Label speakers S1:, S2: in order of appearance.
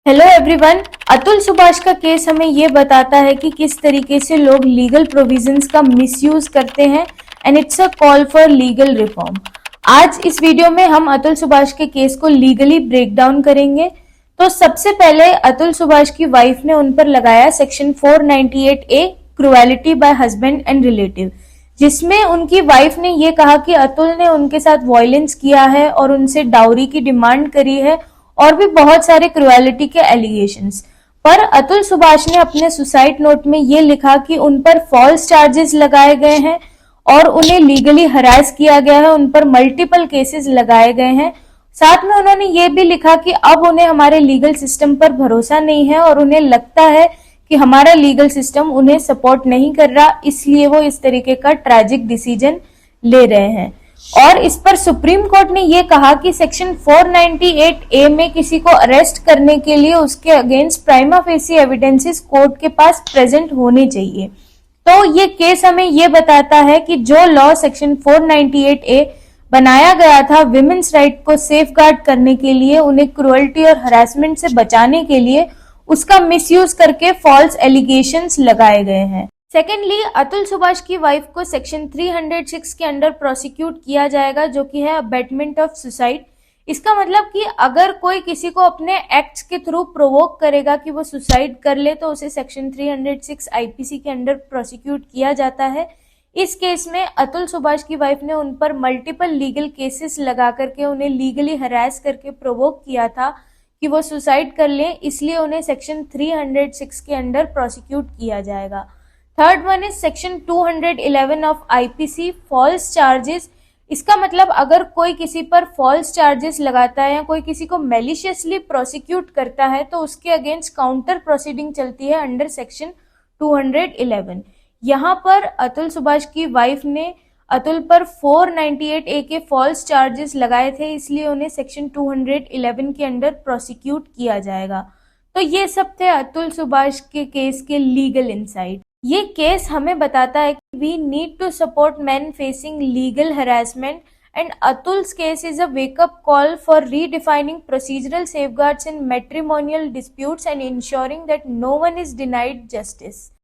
S1: Hello everyone. Atul Subhash का case हमें ये बताता है कि किस तरीके से लोग लीगल प्रोविजंस का मिसयूज करते हैं and it's a call for legal reform. आज इस वीडियो में हम अतुल सुभाष के केस को लीगली ब्रेक डाउन करेंगे। तो सबसे पहले अतुल सुभाष की वाइफ ने उन पर लगाया section 498A cruelty bye husband and relative, जिसमें उनकी वाइफ ने ये कहा कि अतुल ने उनके साथ वायलेंस किया है और उनसे डाउरी की डिमांड करी है और भी बहुत सारे क्रुएलिटी के एलिगेशंस। पर अतुल सुभाष ने अपने सुसाइड नोट में ये लिखा कि उन पर फॉल्स चार्जेस लगाए गए हैं और उन्हें लीगली हरास किया गया है, उन पर मल्टीपल केसेस लगाए गए हैं। साथ में उन्होंने ये भी लिखा कि अब उन्हें हमारे लीगल सिस्टम पर भरोसा नहीं है और उन्हें लगता है कि हमारा लीगल सिस्टम उन्हें सपोर्ट नहीं कर रहा, इसलिए वो इस तरीके का ट्रैजिक डिसीजन ले रहे हैं। और इस पर सुप्रीम कोर्ट ने ये कहा कि सेक्शन 498A में किसी को अरेस्ट करने के लिए उसके against prima facie evidences court के पास प्रेजेंट होने चाहिए। तो ये केस हमें ये बताता है कि जो लॉ सेक्शन 498A बनाया गया था विमेन्स राइट को सेफगार्ड करने के लिए, उन्हें क्रुएल्टी और हरासमेंट से बचाने के लिए, उसका मिसयूज करके फॉल्स एलिगेशंस लगाए गए हैं। सेकेंडली, अतुल सुभाष की वाइफ को सेक्शन 306 के अंडर प्रोसिक्यूट किया जाएगा, जो कि है अबेटमेंट ऑफ सुसाइड। इसका मतलब कि अगर कोई किसी को अपने एक्ट्स के थ्रू प्रोवोक करेगा कि वो सुसाइड कर ले तो उसे सेक्शन 306 आईपीसी के अंडर प्रोसिक्यूट किया जाता है। इस केस में अतुल सुभाष की वाइफ ने उन पर मल्टीपल लीगल केसेस लगा करके उन्हें लीगली हरास करके प्रोवोक किया था कि वो सुसाइड कर लें, इसलिए उन्हें सेक्शन 306 के अंडर प्रोसिक्यूट किया जाएगा। Third one is section 211 of IPC false charges. इसका मतलब अगर कोई किसी पर फॉल्स चार्जेस लगाता है या कोई किसी को मैलिशियसली प्रोसिक्यूट करता है तो उसके अगेंस्ट काउंटर प्रोसीडिंग चलती है अंडर सेक्शन 211। यहाँ पर अतुल सुभाष की वाइफ ने अतुल पर 498A के फॉल्स चार्जेस लगाए थे, इसलिए उन्हें सेक्शन 211 के अंडर प्रोसिक्यूट किया जाएगा। तो ये सब थे अतुल सुभाष के केस के लीगल इनसाइट। ये केस हमें बताता है कि we need to support men facing legal harassment, and Atul's case is a wake-up call for redefining procedural safeguards in matrimonial disputes and ensuring that no one is denied justice.